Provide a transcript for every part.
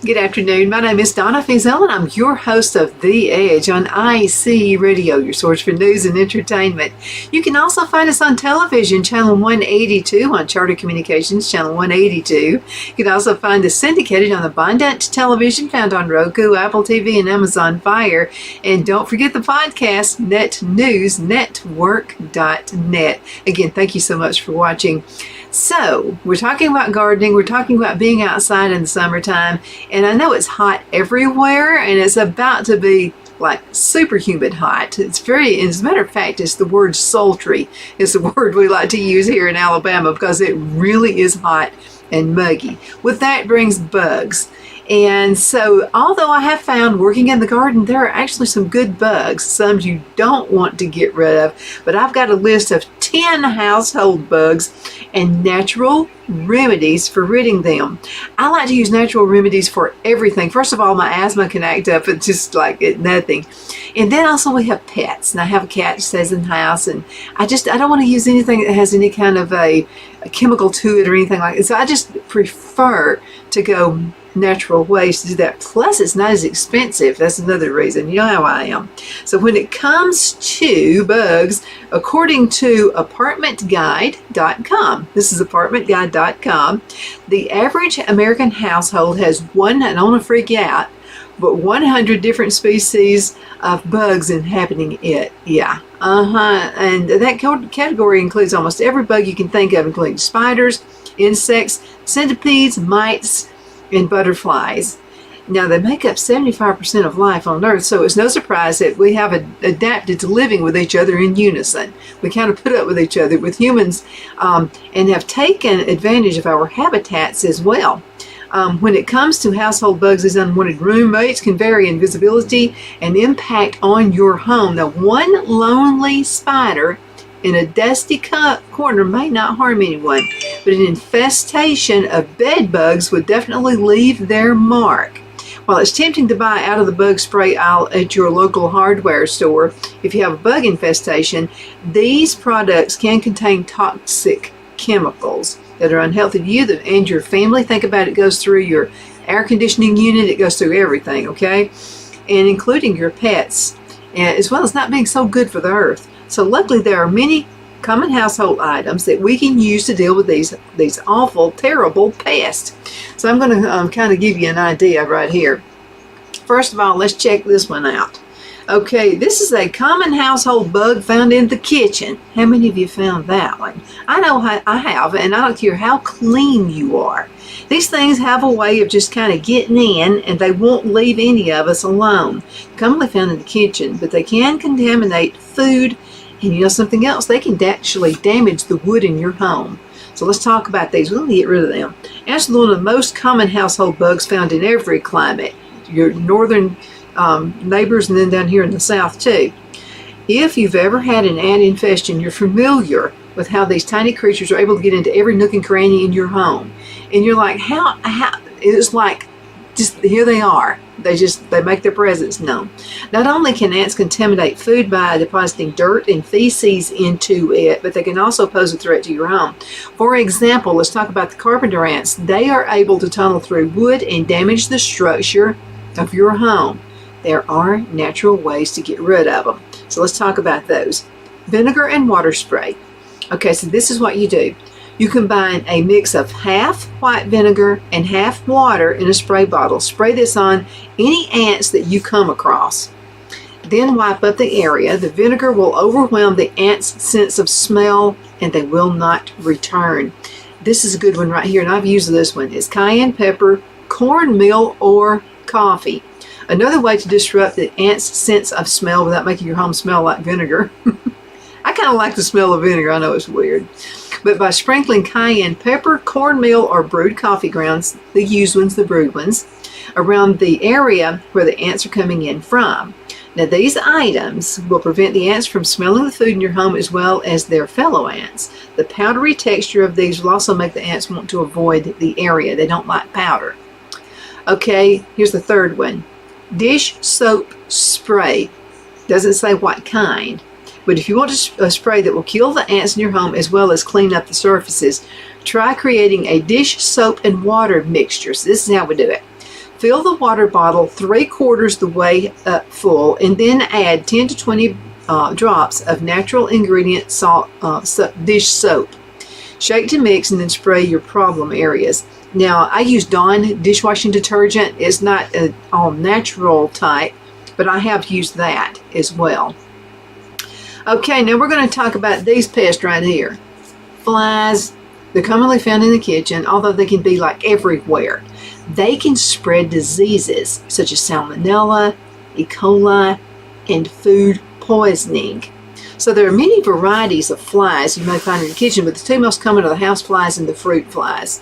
Good afternoon. My name is Donna Fiesel, and I'm your host of The Edge on IC Radio, your source for news and entertainment. You can also find us on television, channel 182, on Charter Communications, channel 182. You can also find us syndicated on the Abundant Television, found on Roku, Apple TV, and Amazon Fire. And don't forget the podcast, netnewsnetwork.net. Again, thank you so much for watching. So, we're talking about gardening, we're talking about being outside in the summertime, and I know it's hot everywhere, and it's about to be like super humid hot. As a matter of fact, it's the word sultry is the word we like to use here in Alabama because it really is hot and muggy. With that brings bugs. And so, although I have found working in the garden, there are actually some good bugs, some you don't want to get rid of, but I've got a list of 10 household bugs and natural remedies for ridding them. I like to use natural remedies for everything. First of all, my asthma can act up and just like nothing. And then also we have pets. And I have a cat that stays in the house, and I don't want to use anything that has any kind of a chemical to it or anything like that. So I just prefer to go natural ways to do that. Plus, it's not as expensive. That's another reason. You know how I am. So when it comes to bugs, according to apartmentguide.com, this is apartmentguide.com, the average American household has one, and I don't want to freak you out, but 100 different species of bugs inhabiting it. Yeah. And that category includes almost every bug you can think of, including spiders, insects, centipedes, mites, and butterflies. Now, they make up 75% of life on Earth, so it's no surprise that we have adapted to living with each other in unison. We kind of put up with each other, with humans, and have taken advantage of our habitats as well. When it comes to household bugs, these unwanted roommates can vary in visibility and impact on your home. Now, one lonely spider in a dusty corner may not harm anyone, but an infestation of bed bugs would definitely leave their mark. While it's tempting to buy out of the bug spray aisle at your local hardware store, if you have a bug infestation, these products can contain toxic chemicals that are unhealthy to you and your family. Think about it, goes through your air conditioning unit, it goes through everything, okay? And including your pets, as well as not being so good for the earth. So luckily there are many common household items that we can use to deal with these awful, terrible pests. So I'm going to kind of give you an idea right here. First of all, let's check this one out. Okay, this is a common household bug found in the kitchen. How many of you found that one? I know I have, and I don't care how clean you are. These things have a way of just kind of getting in, and they won't leave any of us alone. Commonly found in the kitchen, but they can contaminate food. And you know something else? They can actually damage the wood in your home. So let's talk about these. We're going to get rid of them. Actually, one of the most common household bugs found in every climate. Your northern neighbors, and then down here in the south too. If you've ever had an ant infestation, you're familiar with how these tiny creatures are able to get into every nook and cranny in your home. And you're like, how it's like, just here they are. They make their presence known. Not only can ants contaminate food by depositing dirt and feces into it, but they can also pose a threat to your home. For example, let's talk about the carpenter ants. They are able to tunnel through wood and damage the structure of your home. There are natural ways to get rid of them. So let's talk about those. Vinegar and water spray. Okay, so this is what you do. You combine a mix of half white vinegar and half water in a spray bottle. Spray this on any ants that you come across. Then wipe up the area. The vinegar will overwhelm the ants' sense of smell, and they will not return. This is a good one right here, and I've used this one. It's cayenne pepper, cornmeal, or coffee. Another way to disrupt the ants' sense of smell without making your home smell like vinegar. I kind of like the smell of vinegar. I know it's weird. But by sprinkling cayenne pepper, cornmeal, or brewed coffee grounds, the used ones, the brewed ones, around the area where the ants are coming in from. Now, these items will prevent the ants from smelling the food in your home as well as their fellow ants. The powdery texture of these will also make the ants want to avoid the area. They don't like powder. Okay, here's the third one. Dish soap spray. Doesn't say what kind, but if you want a spray that will kill the ants in your home as well as clean up the surfaces, try creating a dish soap and water mixture. So this is how we do it. Fill the water bottle 3/4 the way up full, and then add 10 to 20 drops of natural ingredient dish soap. Shake to mix and then spray your problem areas. Now, I use Dawn dishwashing detergent. It's not an all natural type, but I have used that as well. Okay, now we're going to talk about these pests right here. Flies. They're commonly found in the kitchen, although they can be like everywhere. They can spread diseases such as salmonella, E. coli, and food poisoning. So there are many varieties of flies you may find in the kitchen, but the two most common are the house flies and the fruit flies.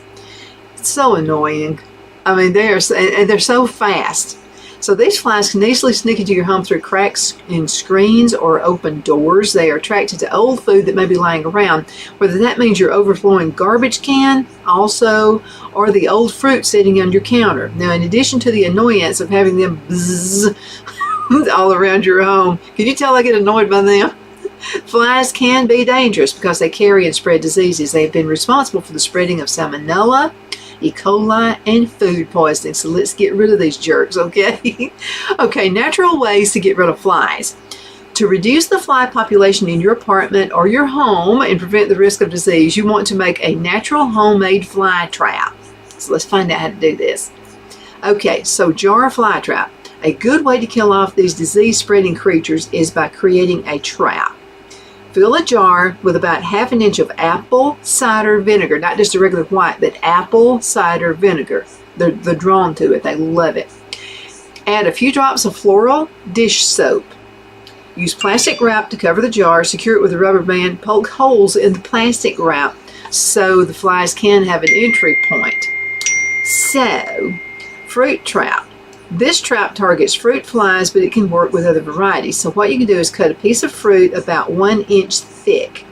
It's so annoying. I mean, they're so fast. So these flies can easily sneak into your home through cracks in screens or open doors. They are attracted to old food that may be lying around, whether that means your overflowing garbage can also, or the old fruit sitting on your counter. Now, in addition to the annoyance of having them buzz all around your home, can you tell I get annoyed by them? Flies can be dangerous because they carry and spread diseases. They have been responsible for the spreading of salmonella, E. coli, and food poisoning. So let's get rid of these jerks, okay? Okay, natural ways to get rid of flies. To reduce the fly population in your apartment or your home and prevent the risk of disease, you want to make a natural homemade fly trap. So let's find out how to do this. Okay, so jar fly trap. A good way to kill off these disease-spreading creatures is by creating a trap. Fill a jar with about 1/2 inch of apple cider vinegar, not just a regular white, but apple cider vinegar. They're drawn to it. They love it. Add a few drops of floral dish soap. Use plastic wrap to cover the jar. Secure it with a rubber band. Poke holes in the plastic wrap so the flies can have an entry point. So, fruit trap. This trap targets fruit flies, but it can work with other varieties. So what you can do is cut a piece of fruit about 1 inch thick.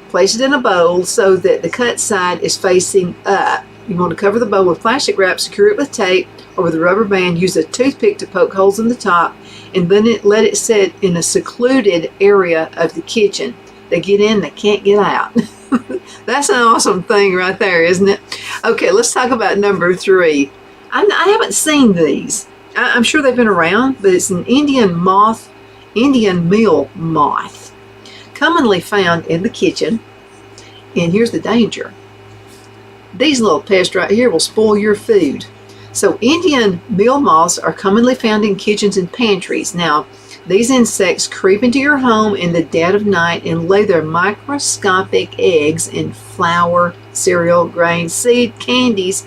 Place it in a bowl so that the cut side is facing up. You want to cover the bowl with plastic wrap, secure it with tape or with a rubber band. Use a toothpick to poke holes in the top, and then let it sit in a secluded area of the kitchen. They get in, they can't get out. That's an awesome thing right there, isn't it? Okay, let's talk about number 3. I haven't seen these. I'm sure they've been around, but it's an Indian meal moth, commonly found in the kitchen. And here's the danger. These little pests right here will spoil your food. So Indian meal moths are commonly found in kitchens and pantries. Now, these insects creep into your home in the dead of night and lay their microscopic eggs in flour, cereal, grain, seed, candies,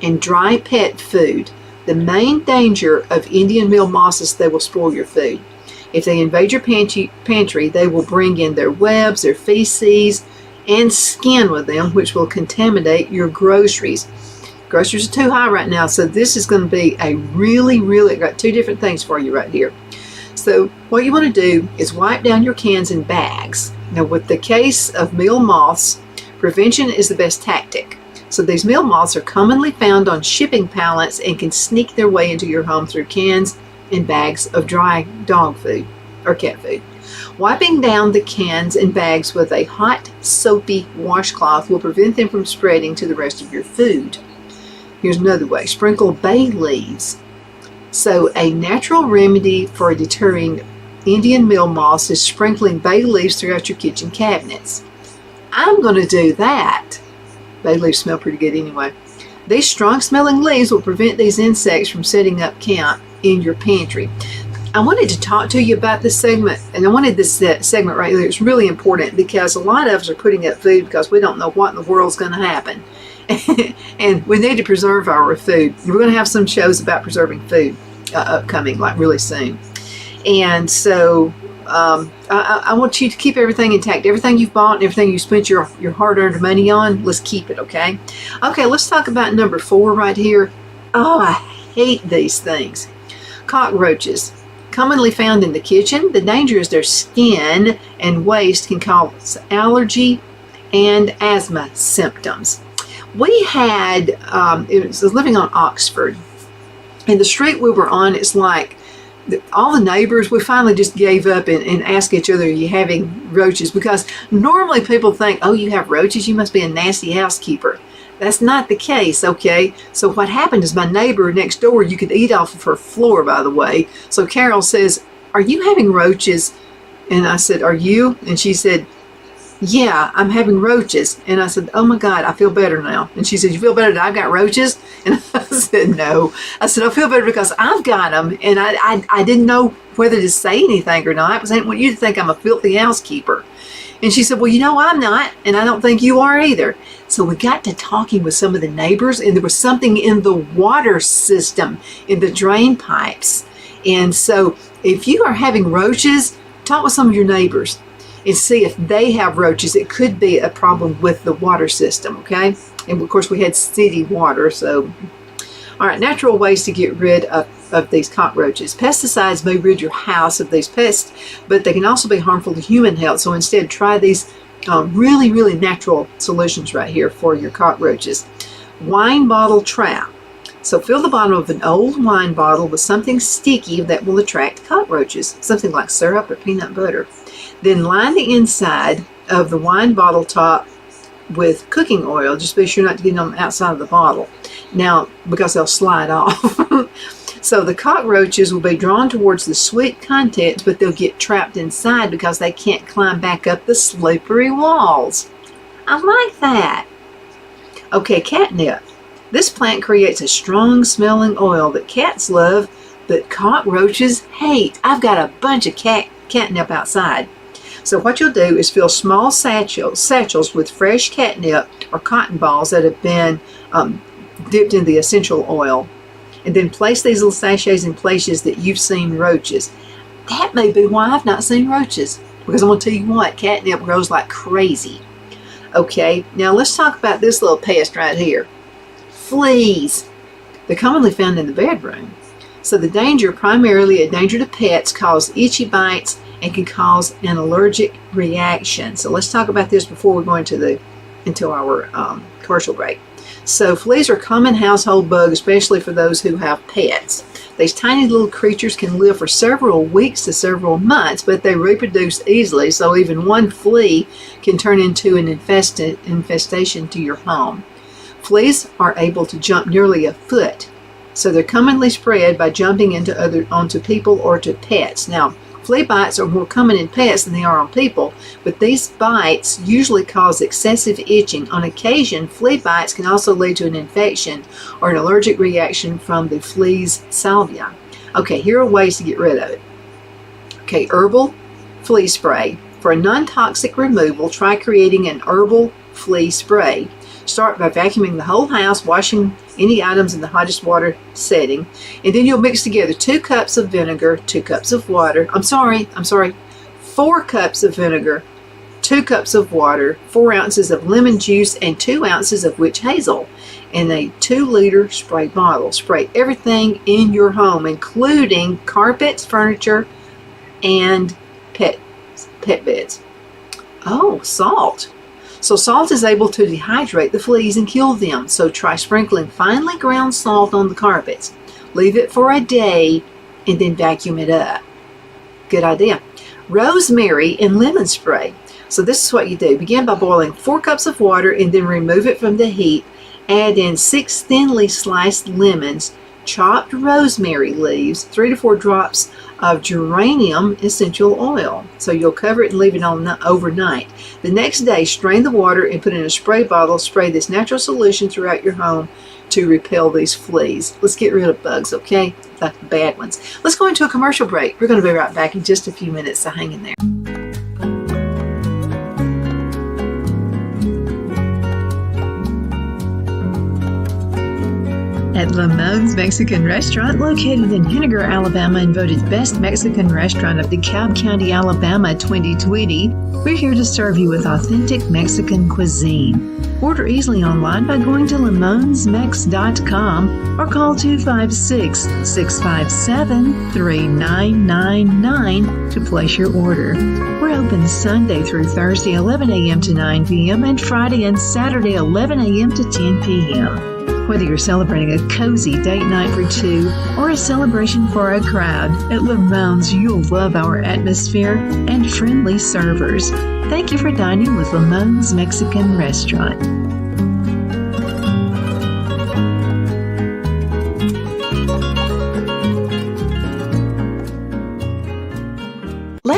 and dry pet food. The main danger of Indian meal moths is they will spoil your food. If they invade your pantry, they will bring in their webs, their feces, and skin with them, which will contaminate your groceries. Groceries are too high right now, so this is going to be a really, I got 2 different things for you right here. So what you want to do is wipe down your cans and bags. Now, with the case of meal moths, prevention is the best tactic. So these meal moths are commonly found on shipping pallets and can sneak their way into your home through cans and bags of dry dog food or cat food. Wiping down the cans and bags with a hot, soapy washcloth will prevent them from spreading to the rest of your food. Here's another way. Sprinkle bay leaves. So a natural remedy for deterring Indian meal moths is sprinkling bay leaves throughout your kitchen cabinets. I'm going to do that. Bay leaves smell pretty good anyway. These strong-smelling leaves will prevent these insects from setting up camp in your pantry. I wanted to talk to you about this segment, and I wanted this segment right here. It's really important because a lot of us are putting up food because we don't know what in the world's going to happen. And we need to preserve our food. We're going to have some shows about preserving food upcoming, like really soon. And so I want you to keep everything intact. Everything you've bought and everything you spent your hard-earned money on, let's keep it, okay? Okay, let's talk about number 4 right here. Oh, I hate these things. Cockroaches. Commonly found in the kitchen. The danger is their skin and waste can cause allergy and asthma symptoms. We had, it was living on Oxford, and the street we were on, it's like all the neighbors, we finally just gave up and asked each other, are you having roaches? Because normally people think, oh, you have roaches, you must be a nasty housekeeper. That's not the case, okay? So what happened is my neighbor next door, you could eat off of her floor, by the way. So Carol says, "Are you having roaches?" And I said, "Are you?" And she said, "Yeah, I'm having roaches." And I said, "Oh my God, I feel better now." And she said, "You feel better that I've got roaches?" And I said, "No." I said, "I feel better because I've got them." And I didn't know whether to say anything or not because I didn't want you to think I'm a filthy housekeeper. And she said, "Well, you know, I'm not, and I don't think you are either." So we got to talking with some of the neighbors, and there was something in the water system, in the drain pipes. And so if you are having roaches, talk with some of your neighbors and see if they have roaches. It could be a problem with the water system, okay? And of course we had city water, so. All right, natural ways to get rid of these cockroaches. Pesticides may rid your house of these pests, but they can also be harmful to human health. So instead, try these really, really natural solutions right here for your cockroaches. Wine bottle trap. So fill the bottom of an old wine bottle with something sticky that will attract cockroaches, something like syrup or peanut butter. Then line the inside of the wine bottle top with cooking oil. Just be sure not to get on the outside of the bottle. Now, because they'll slide off. So the cockroaches will be drawn towards the sweet contents, but they'll get trapped inside because they can't climb back up the slippery walls. I like that. Okay, catnip. This plant creates a strong smelling oil that cats love, but cockroaches hate. I've got a bunch of catnip outside. So what you'll do is fill small satchels with fresh catnip or cotton balls that have been dipped in the essential oil. And then place these little sachets in places that you've seen roaches. That may be why I've not seen roaches. Because I'm going to tell you what, catnip grows like crazy. Okay, now let's talk about this little pest right here. Fleas. They're commonly found in the bedroom. So the danger, primarily a danger to pets, cause itchy bites and can cause an allergic reaction. So let's talk about this before we go into our commercial break. So fleas are a common household bug, especially for those who have pets. These tiny little creatures can live for several weeks to several months, but they reproduce easily, so even one flea can turn into an infestation to your home. Fleas are able to jump nearly a foot, so they're commonly spread by jumping onto people or to pets. Now, flea bites are more common in pets than they are on people, but these bites usually cause excessive itching. On occasion, flea bites can also lead to an infection or an allergic reaction from the flea's salvia. Okay, here are ways to get rid of it. Okay, herbal flea spray. For a non-toxic removal, try creating an herbal flea spray. Start by vacuuming the whole house, washing any items in the hottest water setting, and then you'll mix together 2 cups of vinegar, 2 cups of water. 4 cups of vinegar, 2 cups of water, 4 ounces of lemon juice, and 2 ounces of witch hazel in a 2-liter spray bottle. Spray everything in your home, including carpets, furniture, and pet beds. Oh, salt. So salt is able to dehydrate the fleas and kill them. So try sprinkling finely ground salt on the carpets. Leave it for a day and then vacuum it up. Good idea. Rosemary and lemon spray. So this is what you do. Begin by boiling 4 cups of water and then remove it from the heat. Add in 6 thinly sliced lemons, chopped rosemary leaves, 3 to 4 drops of geranium essential oil. So you'll cover it and leave it on overnight. The next day, strain the water and put in a spray bottle. Spray this natural solution throughout your home to repel these fleas. Let's get rid of bugs, okay? Like the bad ones. Let's go into a commercial break. We're going to be right back in just a few minutes, so hang in there. At Lamone's Mexican Restaurant, located in Henniger, Alabama, and voted Best Mexican Restaurant of DeKalb County, Alabama 2020, we're here to serve you with authentic Mexican cuisine. Order easily online by going to lamonsmex.com or call 256-657-3999 to place your order. We're open Sunday through Thursday, 11 a.m. to 9 p.m., and Friday and Saturday, 11 a.m. to 10 p.m. Whether you're celebrating a cozy date night for 2 or a celebration for a crowd, at Lamone's you'll love our atmosphere and friendly servers. Thank you for dining with Lamone's Mexican Restaurant.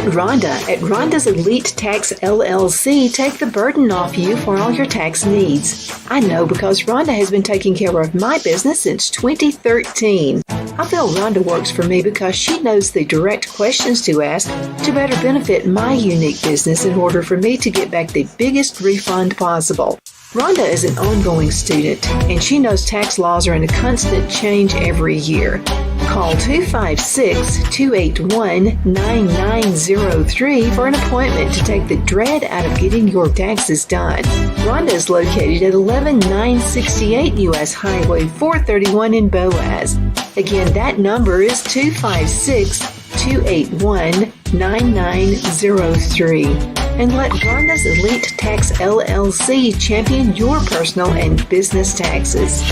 Let Rhonda at Rhonda's Elite Tax LLC take the burden off you for all your tax needs. I know because Rhonda has been taking care of my business since 2013. I feel Rhonda works for me because she knows the direct questions to ask to better benefit my unique business in order for me to get back the biggest refund possible. Rhonda is an ongoing student, and she knows tax laws are in a constant change every year. Call 256-281-9903 for an appointment to take the dread out of getting your taxes done. Rhonda is located at 11968 U.S. Highway 431 in Boaz. Again, that number is 256-281-9903. And let Rhonda's Elite Tax LLC champion your personal and business taxes.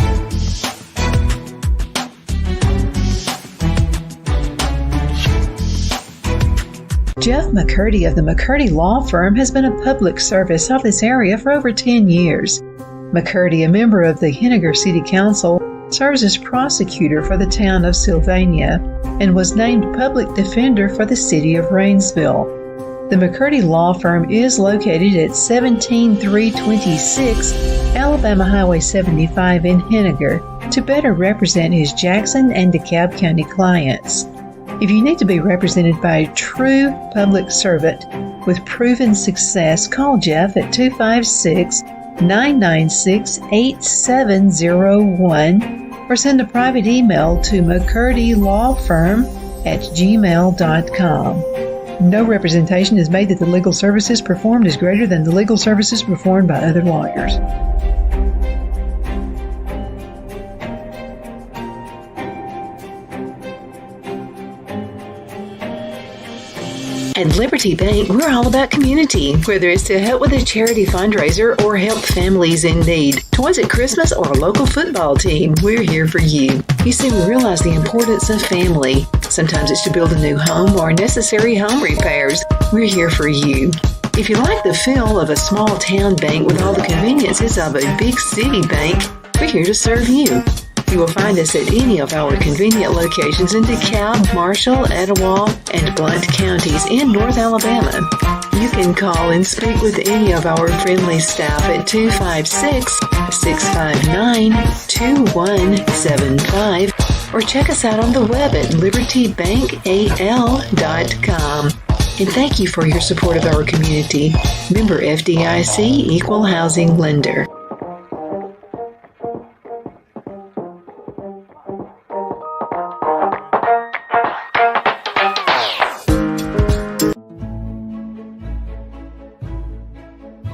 Jeff McCurdy of the McCurdy Law Firm has been a public service of this area for over 10 years. McCurdy, a member of the Henniger City Council, serves as prosecutor for the town of Sylvania and was named public defender for the city of Rainsville. The McCurdy Law Firm is located at 17326 Alabama Highway 75 in Henniger to better represent his Jackson and DeKalb County clients. If you need to be represented by a true public servant with proven success, call Jeff at 256-996-8701 or send a private email to mccurdylawfirm@gmail.com. No representation is made that the legal services performed is greater than the legal services performed by other lawyers. At Liberty Bank, we're all about community, whether it's to help with a charity fundraiser or help families in need. Toys at Christmas or a local football team, we're here for you. You see, we realize the importance of family. Sometimes it's to build a new home or necessary home repairs. We're here for you. If you like the feel of a small town bank with all the conveniences of a big city bank, we're here to serve you. You will find us at any of our convenient locations in DeKalb, Marshall, Etowah, and Blount counties in North Alabama. You can call and speak with any of our friendly staff at 256-659-2175 or check us out on the web at libertybankal.com. And thank you for your support of our community. Member FDIC Equal Housing Lender.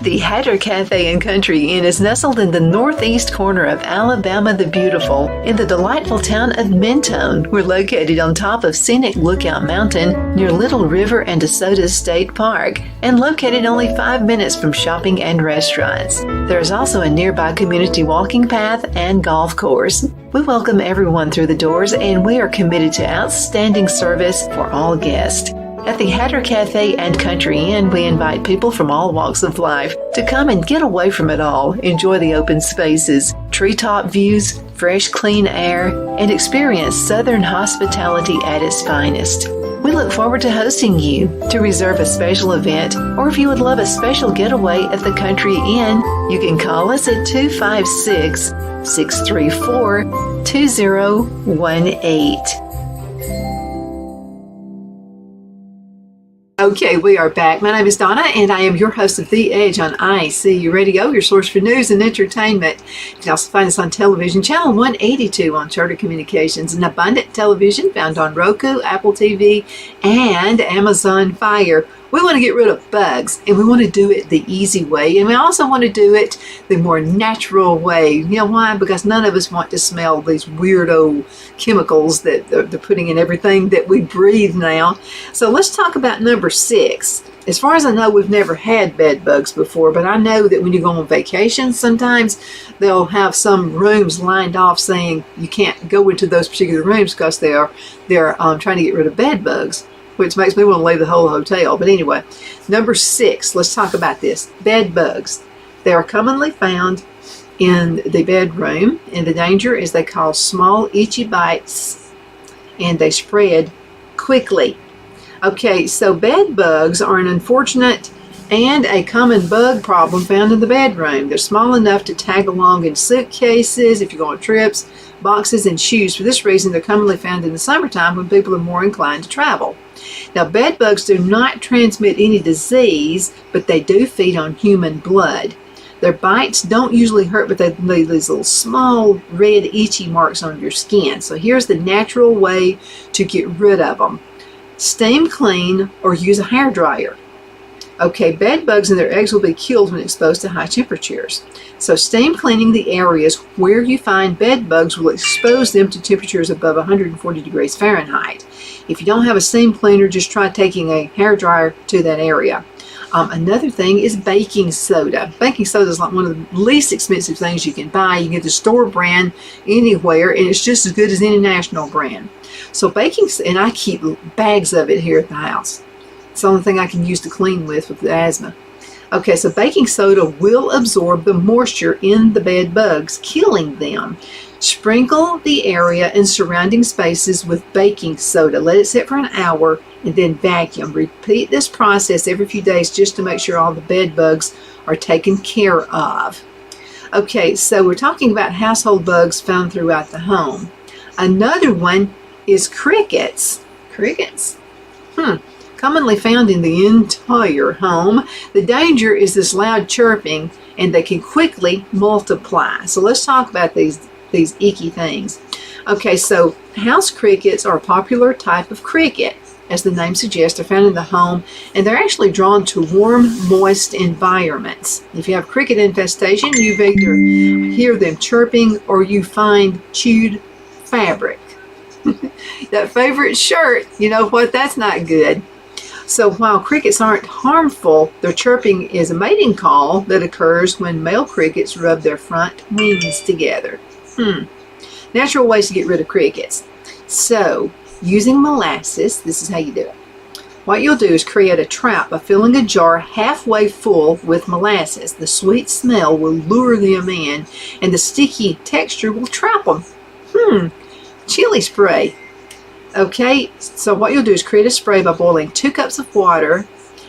The Hatter Cafe and Country Inn is nestled in the northeast corner of Alabama the Beautiful in the delightful town of Mentone. We're located on top of scenic Lookout Mountain near Little River and DeSoto State Park and located only 5 minutes from shopping and restaurants. There is also a nearby community walking path and golf course. We welcome everyone through the doors and we are committed to outstanding service for all guests. At the Hatter Cafe and Country Inn, we invite people from all walks of life to come and get away from it all, enjoy the open spaces, treetop views, fresh, clean air, and experience Southern hospitality at its finest. We look forward to hosting you. To reserve a special event, or if you would love a special getaway at the Country Inn, you can call us at 256-634-2018. Okay, we are back. My name is Donna, and I am your host of The Edge on ICU Radio, your source for news and entertainment. You can also find us on television, channel 182 on Charter Communications, and Abundant Television found on Roku, Apple TV, and Amazon Fire. We want to get rid of bugs, and we want to do it the easy way, and we also want to do it the more natural way. You know why? Because none of us want to smell these weirdo chemicals that they're putting in everything that we breathe now. So let's talk about number 6. As far as I know, we've never had bed bugs before, but I know that when you go on vacation, sometimes they'll have some rooms lined off saying you can't go into those particular rooms because they're trying to get rid of bed bugs, which makes me want to leave the whole hotel. But anyway, number 6, let's talk about this. Bed bugs. They are commonly found in the bedroom, and the danger is they cause small itchy bites, and they spread quickly. Okay, so bed bugs are an unfortunate and a common bug problem found in the bedroom. They're small enough to tag along in suitcases, if you go on trips, boxes, and shoes. For this reason, they're commonly found in the summertime when people are more inclined to travel. Now, bed bugs do not transmit any disease, but they do feed on human blood. Their bites don't usually hurt, but they leave these little small red itchy marks on your skin. So here's the natural way to get rid of them. Steam clean or use a hair dryer. Okay, bed bugs and their eggs will be killed when exposed to high temperatures. So steam cleaning the areas where you find bed bugs will expose them to temperatures above 140 degrees Fahrenheit. If you don't have a steam cleaner, just try taking a hair dryer to that area. Another thing is baking soda. Baking soda is like one of the least expensive things you can buy. You can get the store brand anywhere, and it's just as good as any national brand. So baking, and I keep bags of it here at the house. It's the only thing I can use to clean with the asthma. Okay, so baking soda will absorb the moisture in the bed bugs, killing them. Sprinkle the area and surrounding spaces with baking soda. Let it sit for an hour and then vacuum. Repeat this process every few days just to make sure all the bed bugs are taken care of. Okay, so we're talking about household bugs found throughout the home. Another one is crickets. Crickets? Commonly found in the entire home. The danger is this loud chirping, and they can quickly multiply. So let's talk about these icky things. Okay, so house crickets are a popular type of cricket. As the name suggests, they're found in the home, and they're actually drawn to warm, moist environments. If you have cricket infestation, you either hear them chirping or you find chewed fabric. That favorite shirt, you know what, that's not good. So while crickets aren't harmful, their chirping is a mating call that occurs when male crickets rub their front wings together. Natural ways to get rid of crickets. So, using molasses, this is how you do it. What you'll do is create a trap by filling a jar halfway full with molasses. The sweet smell will lure them in, and the sticky texture will trap them. Chili spray. Okay, so what you'll do is create a spray by boiling 2 cups of water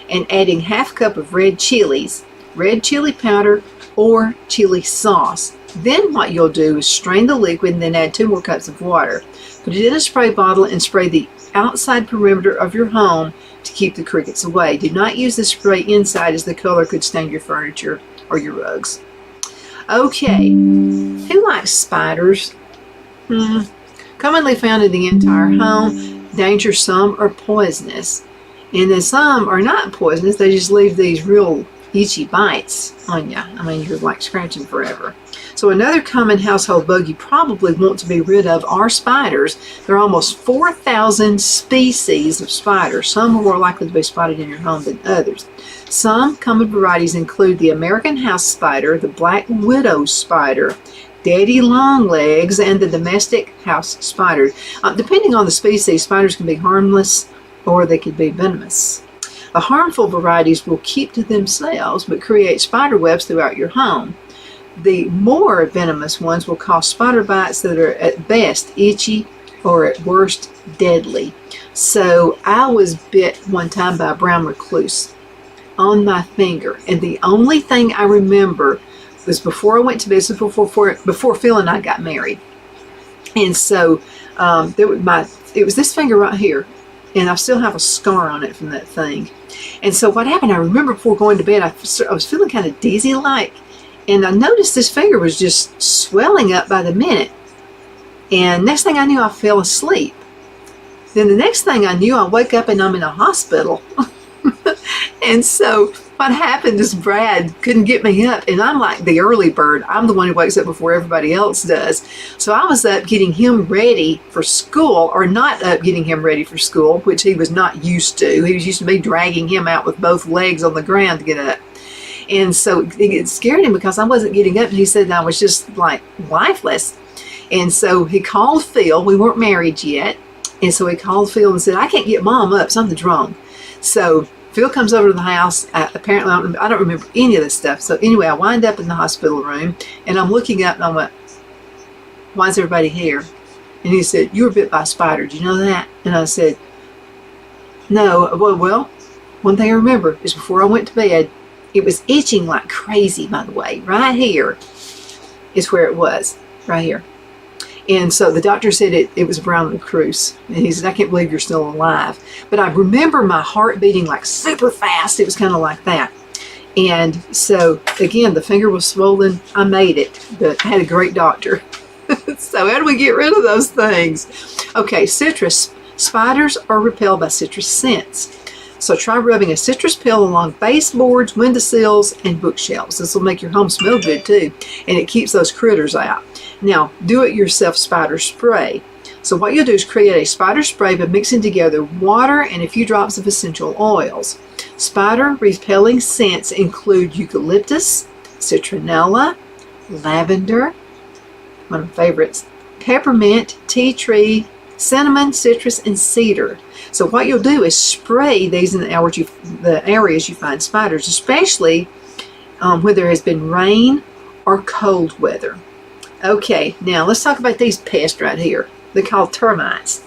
and adding ½ cup of red chilies, red chili powder, or chili sauce. Then what you'll do is strain the liquid and then add 2 more cups of water. Put it in a spray bottle and spray the outside perimeter of your home to keep the crickets away. Do not use the spray inside, as the color could stain your furniture or your rugs. Okay, who likes spiders? Commonly found in the entire home, danger some are poisonous. And then some are not poisonous, they just leave these real itchy bites on you. I mean, you're like scratching forever. So another common household bug you probably want to be rid of are spiders. There are almost 4,000 species of spiders. Some are more likely to be spotted in your home than others. Some common varieties include the American house spider, the black widow spider, daddy longlegs, and the domestic house spider. Depending on the species, spiders can be harmless or they could be venomous. The harmful varieties will keep to themselves but create spider webs throughout your home. The more venomous ones will cause spider bites that are at best itchy or at worst deadly. So I was bit one time by a brown recluse on my finger, and the only thing I remember was before I went to business, before Phil and I got married. And so it was this finger right here, and I still have a scar on it from that thing. And so what happened, I remember before going to bed, I was feeling kind of dizzy-like, and I noticed this finger was just swelling up by the minute. And next thing I knew, I fell asleep. Then the next thing I knew, I wake up and I'm in a hospital. And so what happened is Brad couldn't get me up, and I'm like the early bird. I'm the one who wakes up before everybody else does. So I was up getting him ready for school, or not up getting him ready for school, which he was not used to. He was used to me dragging him out with both legs on the ground to get up. And so it scared him because I wasn't getting up, and he said I was just like lifeless. And so he called Phil. We weren't married yet. And so he called Phil and said, I can't get Mom up. Something's wrong. So Phil comes over to the house. Apparently, I don't remember any of this stuff. So anyway, I wind up in the hospital room, and I'm looking up, and I went, why is everybody here? And he said, you were bit by a spider. Do you know that? And I said, No, well, one thing I remember is before I went to bed, it was itching like crazy, by the way. Right here is where it was, right here. And so the doctor said it was brown recluse. And he said, I can't believe you're still alive. But I remember my heart beating like super fast. It was kind of like that. And so, again, the finger was swollen. I made it, but I had a great doctor. So how do we get rid of those things? Okay, citrus. Spiders are repelled by citrus scents. So try rubbing a citrus peel along baseboards, windowsills, and bookshelves. This will make your home smell good too, and it keeps those critters out. Now, do-it-yourself spider spray. So what you'll do is create a spider spray by mixing together water and a few drops of essential oils. Spider repelling scents include eucalyptus, citronella, lavender, one of my favorites, peppermint, tea tree, cinnamon, citrus, and cedar. So what you'll do is spray these in the areas you find spiders, especially where there has been rain or cold weather. Okay, now let's talk about these pests right here. They're called termites.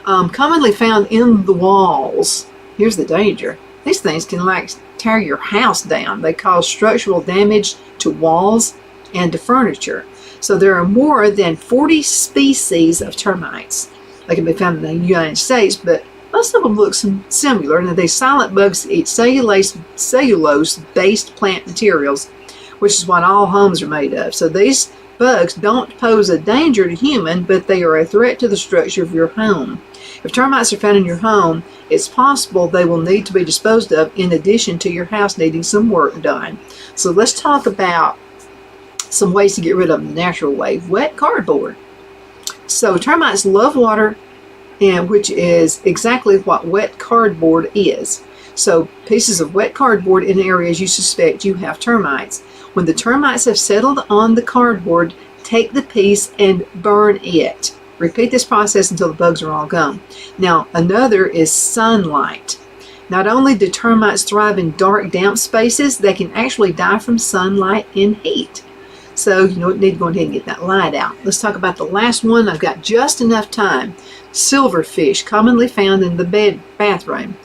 Commonly found in the walls. Here's the danger. These things can like tear your house down. They cause structural damage to walls and to furniture. So there are more than 40 species of termites. They can be found in the United States, but most of them look similar. And these silent bugs eat cellulose-based plant materials, which is what all homes are made of. So these bugs don't pose a danger to human, but they are a threat to the structure of your home. If termites are found in your home, it's possible they will need to be disposed of in addition to your house needing some work done. So let's talk about some ways to get rid of them the natural way. Wet cardboard. So termites love water, and which is exactly what wet cardboard is. So pieces of wet cardboard in areas you suspect you have termites. When the termites have settled on the cardboard, take the piece and burn it. Repeat this process until the bugs are all gone. Now, another is sunlight. Not only do termites thrive in dark, damp spaces, they can actually die from sunlight and heat. So you need to go ahead and get that light out. Let's talk about the last one. I've got just enough time. Silverfish, commonly found in the bathroom.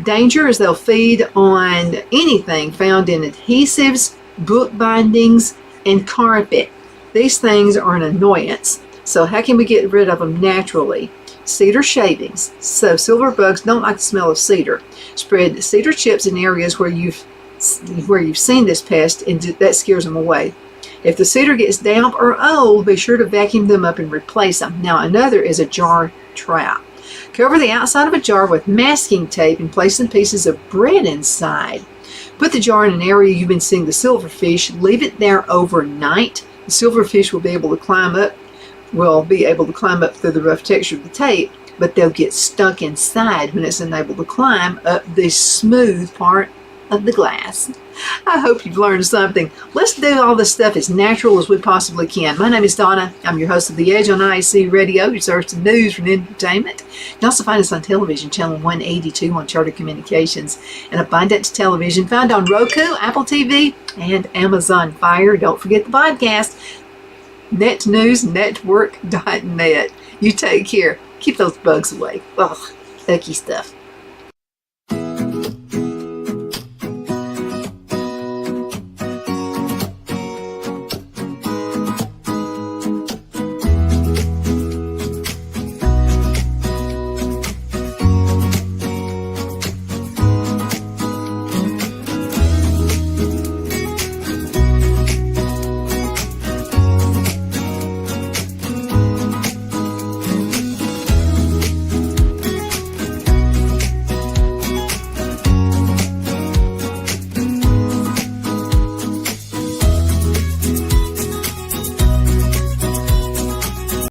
Danger is they'll feed on anything found in adhesives, book bindings, and carpet. These things are an annoyance. So how can we get rid of them naturally? Cedar shavings. So silver bugs don't like the smell of cedar. Spread cedar chips in areas where you've seen this pest, and that scares them away. If the cedar gets damp or old, be sure to vacuum them up and replace them. Now, another is a jar trap. Cover the outside of a jar with masking tape and place some pieces of bread inside. Put the jar in an area you've been seeing the silverfish. Leave it there overnight. The silverfish will be able to climb up through the rough texture of the tape, but they'll get stuck inside when it's unable to climb up the smooth part of the glass. I hope you've learned something. Let's do all this stuff as natural as we possibly can. My name is Donna. I'm your host of The Edge on IAC Radio, your source of news and entertainment. You can also find us on television, channel 182 on Charter Communications, and Abundant Television, found on Roku, Apple TV, and Amazon Fire. Don't forget the podcast, netnewsnetwork.net. You take care. Keep those bugs away. Ugh, icky stuff.